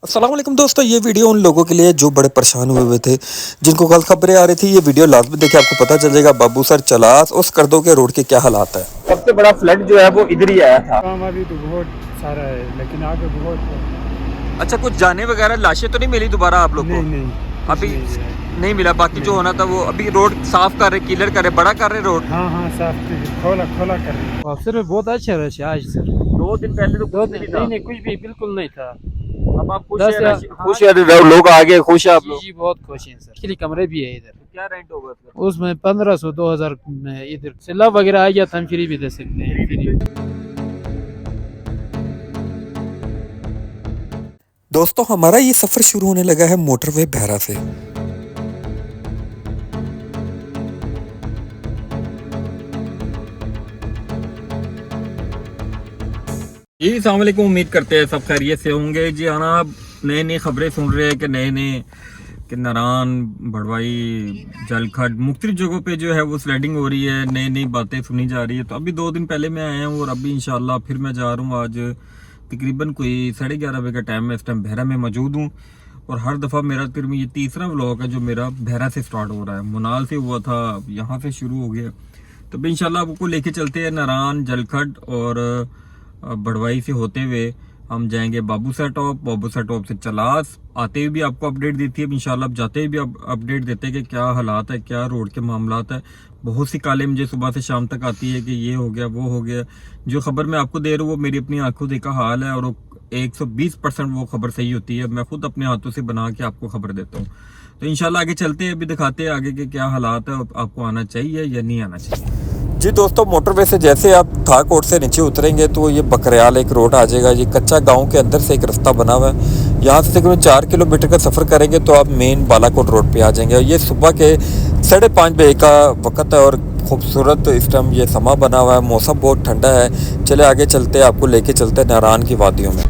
अस्सलाम वालेकुम दोस्तों, ये वीडियो उन लोगों के लिए जो बड़े परेशान हुए थे, जिनको गलत खबरें आ रही थी। ये वीडियो लाजमी देखिए, आपको पता चल जाएगा बाबू सर चलास और स्कर्दों के रोड के क्या हालात है। सबसे बड़ा फ्लड जो है वो इधर ही आया था। काम अभी तो बहुत सारा है, लेकिन आगे बहुत है। अच्छा, कुछ जाने वगैरह लाशें तो नहीं मिली दोबारा आप लोग को? नहीं अभी नहीं, नहीं मिला। बाकी जो होना था वो अभी रोड साफ कर रहे, क्लियर कर रहे, बड़ा कर रहे रोड। हाँ साफ खोला कर रहे हैं। अफसर बहुत अच्छा रश है आज सर। 2 दिन पहले तो कुछ नहीं था। नहीं कुछ भी बिल्कुल नहीं था। अब आप खुश दस हैं? या- खुश है लोग आगे, खुश है आप लोग। जी बहुत खुश हैं सर। खिली कमरे भी है इधर। क्या रेंट होगा इसका? उसमें 1500 2000 में इधर सिला वगैरह आ गया था, हम फ्री भी दे सकते हैं। फ्री दोस्तों, हमारा ये सफर शुरू होने लगा है मोटरवे बहरा से। जी अस्सलाम वालेकुम, उम्मीद करते हैं सब खैरियत से होंगे। जी हाँ, आप नई नई खबरें सुन रहे हैं कि नए कि नारान, भड़वाई, जलखड मुख्तलिफ जगहों पे जो है वो स्लाइडिंग हो रही है, नई नई बातें सुनी जा रही है। तो अभी 2 दिन पहले मैं आया हूँ और अभी इंशाल्लाह फिर मैं जा रहा हूँ। आज तकरीबन कोई 11:30 बजे का टाइम है, इस टाइम बहरा में मौजूद हूँ। और हर दफ़ा मेरा ये तीसरा व्लॉग है जो मेरा बहरा से स्टार्ट हो रहा है। मुनाल से हुआ था, यहाँ से शुरू हो गया। तो भी इंशाल्लाह आपको लेके चलते हैं नारान, जलखड और बड़वाई से होते हुए हम जाएंगे बाबूसर टॉप से चलास। आते हुए भी आपको अपडेट देती है इंशाल्लाह, अब जाते हुए भी अपडेट देते हैं कि क्या हालात है, क्या रोड के मामलात है। बहुत सी कालें मुझे सुबह से शाम तक आती है कि ये हो गया, वो हो गया। जो खबर मैं आपको दे रहा हूँ वो मेरी अपनी आंखों देखा हाल है और 120% वो खबर सही होती है। मैं खुद अपने हाथों से बना के आपको खबर देता हूँ। तो इंशाल्लाह आगे चलते हैं, अभी दिखाते हैं आगे के क्या हालात है, आपको आना चाहिए या नहीं आना चाहिए। जी दोस्तों, मोटरवे से जैसे आप था कोट से नीचे उतरेंगे तो ये बकरियाल एक रोड आ जाएगा। ये कच्चा गांव के अंदर से एक रास्ता बना हुआ है। यहाँ से तकरीबन 4 किलोमीटर का सफ़र करेंगे तो आप मेन बालाकोट रोड पे आ जाएंगे। और ये सुबह के 5:30 बजे का वक्त है और खूबसूरत इस टाइम ये समा बना हुआ है। मौसम बहुत ठंडा है। चले आगे चलते हैं, आपको लेके चलते हैं नारान की वादियों में।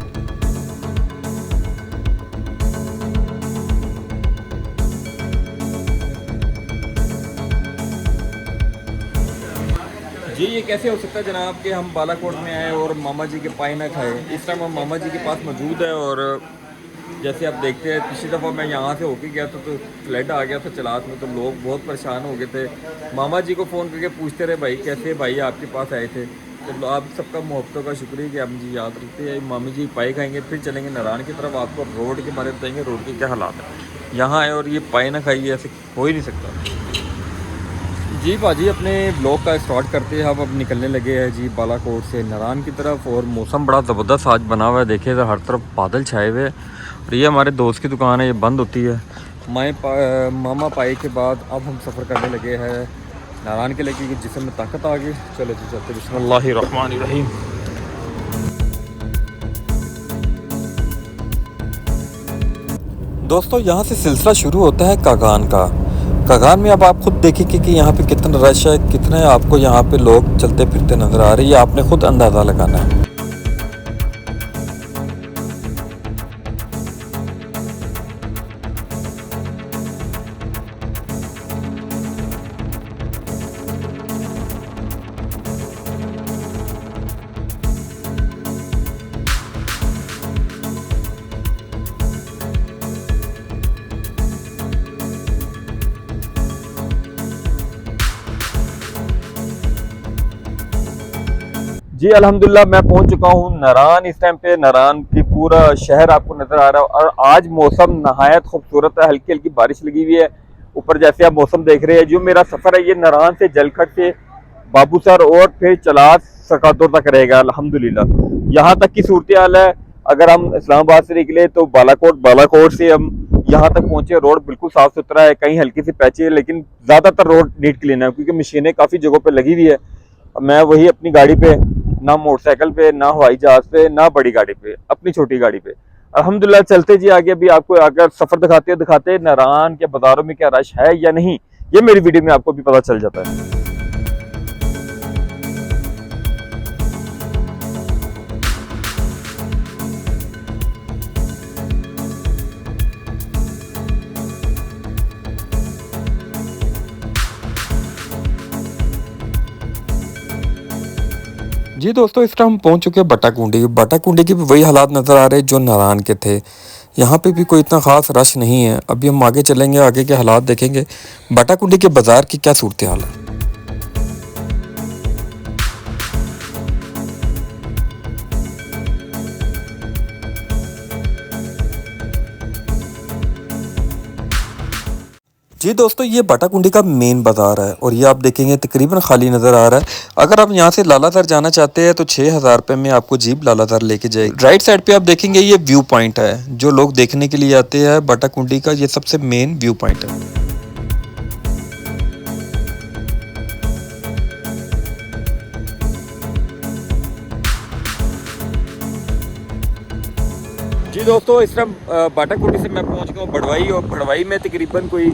जी ये कैसे हो सकता है जनाब कि हम बालाकोट में आए और मामा जी के पाए ना खाए। इस टाइम हम मामा जी के पास मौजूद है और जैसे आप देखते हैं पिछली दफ़ा मैं यहाँ से होके गया था तो फ्लड आ गया था चलास में, तो लोग बहुत परेशान हो गए थे। मामा जी को फ़ोन करके पूछते रहे भाई कैसे भाई आपके पास आए थे। तो आप सबका मोहब्बतों का शुक्रिया कि आप मुझे याद रखते हैं। मामी जी पाए खाएँगे, फिर चलेंगे नारायण की तरफ। आपको रोड के बारे में बताएंगे, रोड के क्या हालात है यहाँ आए और ये पाए ना खाइए, ऐसे हो ही नहीं सकता। जी भाजी, अपने ब्लॉग का स्टार्ट करते हैं। हम अब निकलने लगे हैं जी बालाकोट से नारायण की तरफ। और मौसम बड़ा ज़बरदस्त आज बना हुआ है, देखिए तो हर तरफ बादल छाए हुए। और ये हमारे दोस्त की दुकान है, ये बंद होती है। मामा पाए के बाद अब हम सफ़र करने लगे हैं नारायण के लिए, क्योंकि जिसम में ताकत आ गई। चलो जी चलते, बिस्मिल्लाहिर्रहमानिर्रहीम। दोस्तों, यहाँ से सिलसिला शुरू होता है कागान का। कागान में अब आप खुद देखेंगे कि यहाँ पे कितना रश है, कितने आपको यहाँ पे लोग चलते फिरते नज़र आ रहे हैं। आपने खुद अंदाज़ा लगाना है। जी अल्हम्दुलिल्लाह मैं पहुंच चुका हूं नारायण। इस टाइम पे नारायण की पूरा शहर आपको नज़र आ रहा है और आज मौसम नहायत खूबसूरत है। हल्की हल्की बारिश लगी हुई है ऊपर, जैसे आप मौसम देख रहे हैं। जो मेरा सफ़र है ये नारायण से जलखड से बाबूसर और फिर चलास सकातोर तक रहेगा अल्हम्दुलिल्लाह। यहाँ तक की सूरत हाल है। अगर हम इस्लामाबाद से निकले तो बालाकोट से हम यहाँ तक पहुँचे। रोड बिल्कुल साफ़ सुथरा है, कहीं हल्की सी पैची है, लेकिन ज़्यादातर रोड नीट क्लीन है क्योंकि मशीनें काफ़ी जगहों पर लगी हुई है। मैं वही अपनी गाड़ी पे, ना मोटरसाइकिल पे, ना हवाई जहाज पे, ना बड़ी गाड़ी पे, अपनी छोटी गाड़ी पे अल्हम्दुलिल्लाह चलते जी आगे। अभी आपको अगर सफर दिखाते नारायण के बाजारों में क्या रश है या नहीं, ये मेरी वीडियो में आपको भी पता चल जाता है। जी दोस्तों, इस टाइम हम पहुंच चुके हैं बट्टा कुंडी की भी वही हालात नज़र आ रहे हैं जो नारायण के थे। यहाँ पे भी कोई इतना ख़ास रश नहीं है। अभी हम आगे चलेंगे, आगे के हालात देखेंगे। बाटाकुंडी के बाज़ार की क्या सूरत हाल है। जी दोस्तों, ये बाटाकुंडी का मेन बाज़ार है और ये आप देखेंगे तकरीबन खाली नज़र आ रहा है। अगर आप यहाँ से लालासर जाना चाहते हैं तो 6,000 रुपये में आपको जीप लालासर लेके जाएगी। राइट साइड पे आप देखेंगे ये व्यू पॉइंट है, जो लोग देखने के लिए आते हैं बाटाकुंडी का ये सबसे मेन व्यू पॉइंट है। जी दोस्तों, इस टाइम बाटाकुंडी से मैं पहुंच गया हूँ बड़वाई, और बड़वाई में तकरीबन कोई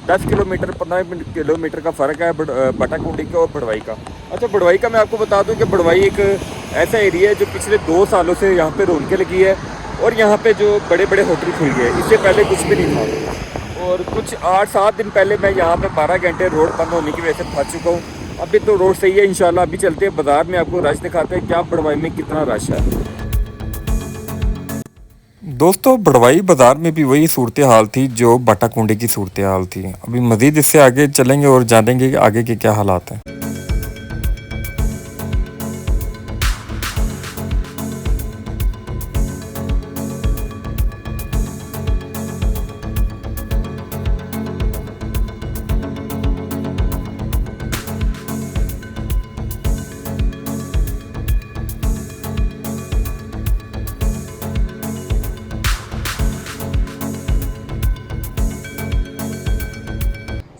10 किलोमीटर 15 किलोमीटर का फ़र्क है बाटाकुंडी का और बड़वाई का। अच्छा, बड़वाई का मैं आपको बता दूं कि बड़वाई एक ऐसा एरिया है जो पिछले 2 सालों से यहाँ पे रौनकें लगी है और यहाँ पे जो बड़े बड़े होटल खुल गए। इससे पहले कुछ भी नहीं था और कुछ 8-7 दिन पहले मैं यहाँ पे 12 घंटे रोड बंद होने की वजह से फंस चुका हूँ। अभी तो रोड सही है इंशाल्लाह। अभी चलते हैं बाज़ार में, आपको रश दिखाते हैं क्या बड़वाई में कितना रश है। दोस्तों, बड़वाई बाज़ार में भी वही सूरत हाल थी जो बाटाकुंडी की सूरत हाल थी। अभी मज़ीद इससे आगे चलेंगे और जानेंगे कि आगे के क्या हालात हैं।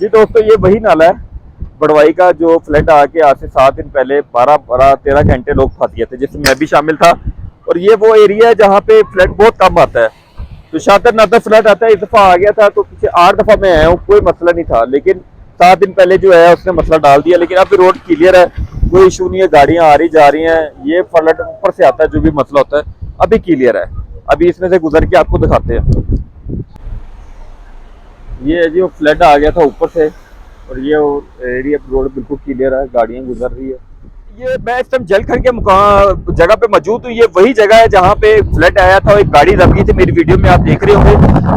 जी दोस्तों, ये वही नाला है बड़वाई का जो फ्लड आके आज से 7 दिन पहले 12-13 घंटे लोग फंस गए थे, जिसमें मैं भी शामिल था। और ये वो एरिया है जहाँ पे फ्लड बहुत कम आता है। तो शातर नाता फ्लड आता है, इस दफ़ा आ गया था तो पीछे 8 दफ़ा मैं आया हूँ, कोई मसला नहीं था। लेकिन 7 दिन पहले जो है उसने मसला डाल दिया। लेकिन अभी रोड क्लियर है, कोई इशू नहीं है, गाड़ियाँ आ रही जा रही हैं। ये फ्लड ऊपर से आता है, जो भी मसला होता है अभी क्लियर है। अभी इसमें से गुजर के आपको दिखाते हैं। ये है जी, वो फ्लड आ गया था ऊपर से और ये एरिया रोड बिल्कुल क्लियर है, गाड़ियां गुजर रही है। ये मैं इस टाइम जलखंड के जगह पे मौजूद हूँ। ये वही जगह है जहाँ पे फ्लड आया था और एक गाड़ी दब गई थी। मेरी वीडियो में आप देख रहे होंगे,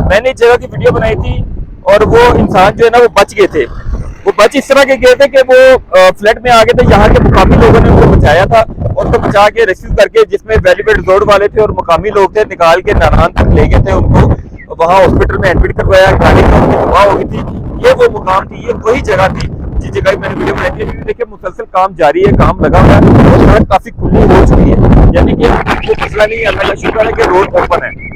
मैंने इस जगह की वीडियो बनाई थी और वो इंसान जो है ना वो बच गए थे। वो बच इस तरह के गए थे कि वो फ्लड में आ गए थे। यहाँ के मुकामी लोगों ने उनको बचाया था और उनको बचा के रेस्क्यू करके, जिसमें वैलीबेड रिजोर्ट वाले थे और मुकामी लोग थे, निकाल के नारायण तक ले गए थे। उनको वहाँ हॉस्पिटल में एडमिट करवाया, गाड़ी में उनकी दवा हो गई थी। ये वो मुकाम थी, ये वही जगह थी जिस जगह मैंने वीडियो बनाई थी। देखिए मुसलसल काम जारी है, काम लगा हुआ है और सड़क काफी खुली हो चुकी है, यानी कि कोई मसला नहीं है। अल्लाह का शुक्र है कि रोड ओपन है।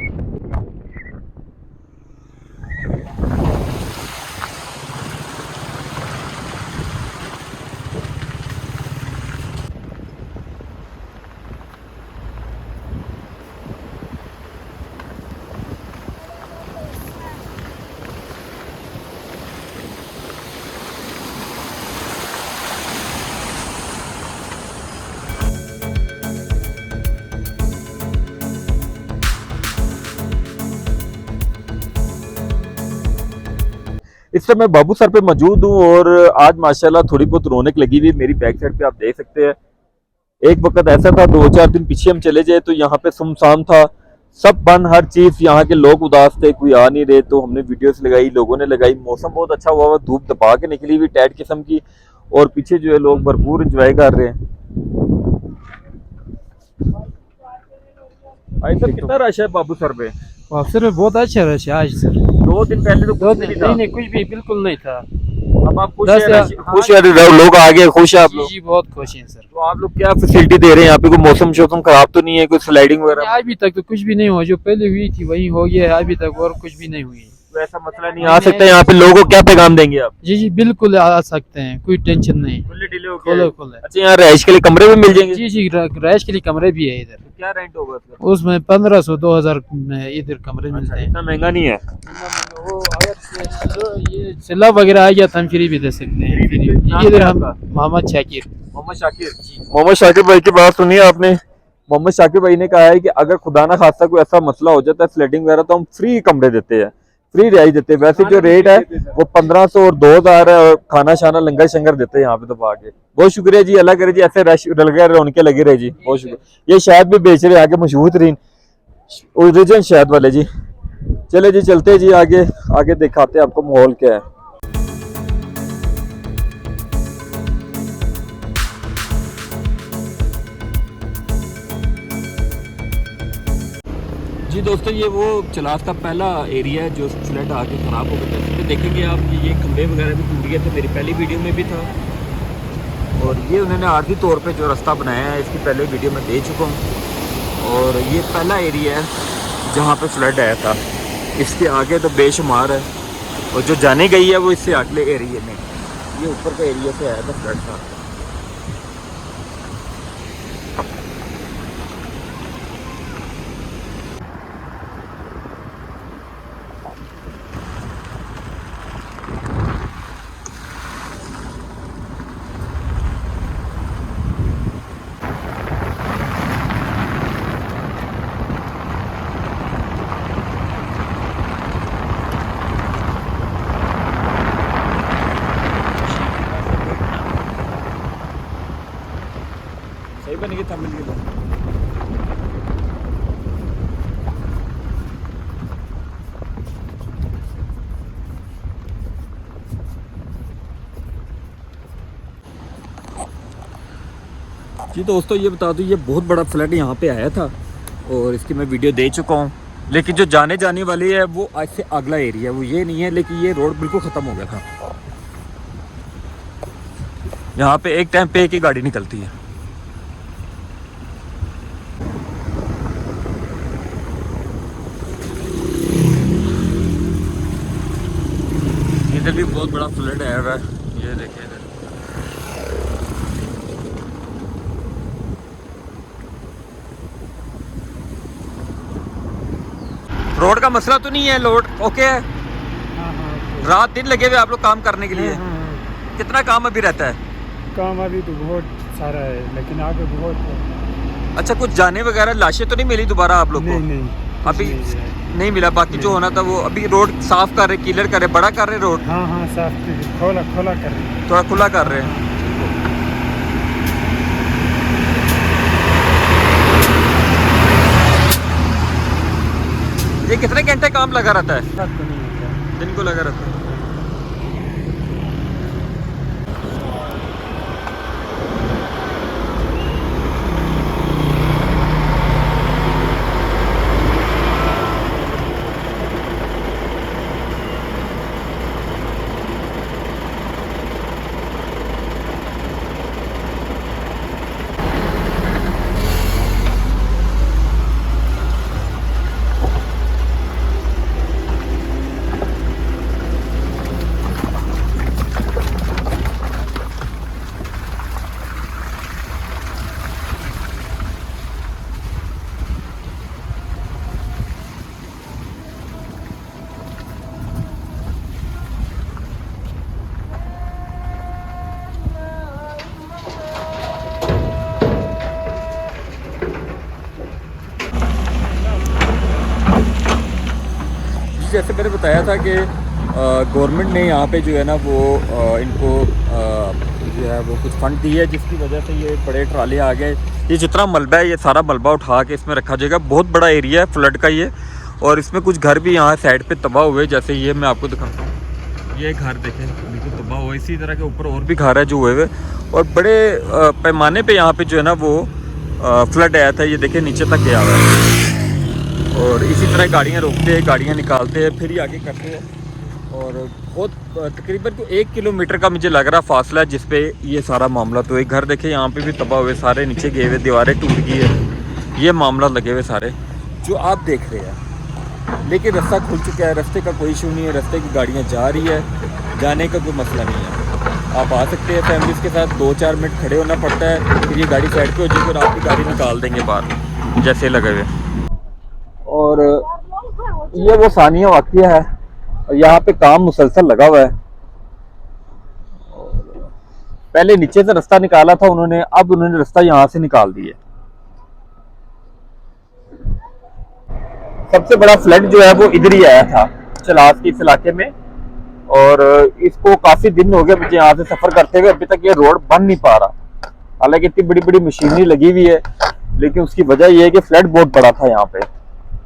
इस समय मैं बाबू सर पे मौजूद हूँ और आज माशाल्लाह थोड़ी बहुत रौनक लगी हुई है। मेरी बैक साइड पे आप देख सकते हैं। एक वक्त ऐसा था 2-4 दिन पीछे हम चले जाए तो यहाँ पे सुनसान था, सब बंद, हर चीज। यहाँ के लोग उदास थे, कोई आ नहीं रहे। तो हमने वीडियोस लगाई, लोगों ने लगाई। मौसम बहुत अच्छा हुआ, धूप दबा के निकली हुई टैट किस्म की, और पीछे जो है लोग भरपूर एंजॉय कर रहे हैं। आज सर कितना रश है बाबू सर पे? सर बहुत अच्छा रश है आज सर। 2 दिन पहले तो कुछ नहीं था। नहीं, कुछ भी बिल्कुल नहीं था। अब आप खुश दस हैं? या- खुश है, लोग आ गए, खुश है आप लोग? जी बहुत खुश हैं सर। तो आप लोग क्या फैसिलिटी दे रहे हैं यहाँ पे? कोई मौसम शौसम खराब तो नहीं है, कोई स्लाइडिंग वगैरह? अभी तक तो कुछ भी नहीं हुआ, जो पहले हुई थी वही हो गया है, अभी तक और कुछ भी नहीं हुई है। ऐसा मसला नहीं आ सकता यहाँ पे? लोगों को क्या पैगाम देंगे आप? जी बिल्कुल आ सकते हैं, कोई टेंशन नहीं। खुले डिले हो खोले खोले। अच्छा, यहाँ रहाइश के लिए कमरे भी मिल जाएंगे? जी रहायश के लिए कमरे भी है इधर। क्या रेंट होगा उसका? उसमें 1500-2000 में इधर कमरे मिलते हैं। इतना महंगा नहीं है। वो अगर ये सिला वगैरह आ गया तो हम फ्री भी दे सकते हैं। फ्री इधर हम मोहम्मद शाकिर। मोहम्मद शाकिर, मोहम्मद शाकिर भाई की बात सुनिए आपने। मोहम्मद शाकिर भाई ने कहा है कि अगर खुदा ना खास्ता कोई ऐसा मसला हो जाता है स्लेडिंग वगैरह, तो हम फ्री कमरे देते हैं, फ्री रिहाइश देते हैं। वैसे जो रेट है वो 1500 और 2000 है, और खाना शाना लंगर शंगर देते हैं यहाँ पे दबा के। बहुत शुक्रिया जी, अल्लाह करे जी ऐसे रश रौनकें लगे रहे जी। बहुत शुक्रिया। ये शहद भी बेच रहे हैं, आगे मशहूर तरीन ओरिजिनल शहद वाले जी। चले जी चलते हैं जी आगे, आगे दिखाते हैं आपको माहौल क्या है। जी दोस्तों, ये वो चलास का पहला एरिया है जो फ्लड आके ख़राब हो गया था। इसमें देखेंगे आप कि ये खंभे वगैरह भी टूट गए थे, मेरी पहली वीडियो में भी था। और ये उन्होंने आर्जी तौर पे जो रास्ता बनाया है, इसकी पहले वीडियो में दे चुका हूँ। और ये पहला एरिया है जहाँ पे फ्लड आया था। इसके आगे तो बेशुमार है, और जो जाने गई है वो इससे अगले एरिए में, ये ऊपर के एरिया से आया था फ्लड था। सही बनेगी तमिल के लिए। जी दोस्तों, ये बता दूं, ये बहुत बड़ा फ्लड यहाँ पे आया था और इसकी मैं वीडियो दे चुका हूँ। लेकिन जो जाने वाली है वो आज से अगला एरिया, वो ये नहीं है, लेकिन ये रोड बिल्कुल ख़त्म हो गया था। यहाँ पे एक टाइम पे एक ही गाड़ी निकलती है। इधर भी बहुत बड़ा फ्लड आया हुआ है, ये देखिए इधर। रोड का मसला तो नहीं है, रोड ओके है। रात दिन लगे हुए आप लोग काम करने के लिए। कितना काम अभी रहता है? काम अभी तो बहुत सारा है, लेकिन आगे बहुत है। अच्छा, कुछ जाने वगैरह लाशें तो नहीं मिली दोबारा आप लोग को? नहीं अभी नहीं मिला। बाकी जो होना था वो अभी रोड साफ कर रहे, क्लियर कर रहे, बड़ा कर रहे रोड। हाँ साफ खोला कर रहे हैं, थोड़ा खुला कर रहे हैं। ये कितने घंटे काम लगा रहता है? रात को नहीं होता। दिन को लगा रहता है। जैसे मैंने बताया था कि गवर्नमेंट ने यहाँ पे जो है ना वो इनको जो है वो कुछ फंड दी है, जिसकी वजह से ये बड़े ट्राले आ गए। ये जितना मलबा है ये सारा मलबा उठा के इसमें रखा जाएगा। बहुत बड़ा एरिया है फ्लड का ये, और इसमें कुछ घर भी यहाँ साइड पे तबाह हुए। जैसे ये मैं आपको दिखाता हूँ, ये घर देखें बिल्कुल तबाह हुआ। इसी तरह के ऊपर और भी घर है जो हुए हुए, और बड़े पैमाने पे यहाँ पे जो है ना वो फ्लड आया था। ये देखें नीचे तक गया हुआ है, और इसी तरह गाड़ियाँ रोकते हैं, गाड़ियाँ निकालते हैं, फिर ही आगे करते हैं। और बहुत तकरीबन 1 किलोमीटर का मुझे लग रहा फासला है जिस पे ये सारा मामला। तो एक घर देखे यहाँ पे भी तबाह हुए, सारे नीचे गए हुए, दीवारें टूट गई है। ये मामला लगे हुए सारे जो आप देख रहे हैं। लेकिन रास्ता खुल चुका है, रास्ते का कोई इशू नहीं है, रास्ते की गाड़ियाँ जा रही है, जाने का कोई मसला नहीं है। आप आ सकते हैं फैमिलीज़ के साथ, 2-4 मिनट खड़े होना पड़ता है, फिर ये गाड़ी साइड पे हो जाएगी और आपकी गाड़ी निकाल देंगे बाहर जैसे लगे हुए। और ये वो सानिया वाक़या है, और यहाँ पे काम मुसलसल लगा हुआ है। पहले नीचे से रास्ता निकाला था उन्होंने, अब उन्होंने रास्ता यहाँ से निकाल दिया। सबसे बड़ा फ्लड जो है वो इधर ही आया था, चलास के इस इलाके में, और इसको काफी दिन हो गए मुझे यहाँ से सफर करते हुए। अभी तक ये रोड बन नहीं पा रहा, हालांकि इतनी बड़ी बड़ी मशीनरी लगी हुई है, लेकिन उसकी वजह यह है कि फ्लड बहुत बड़ा था यहाँ पे।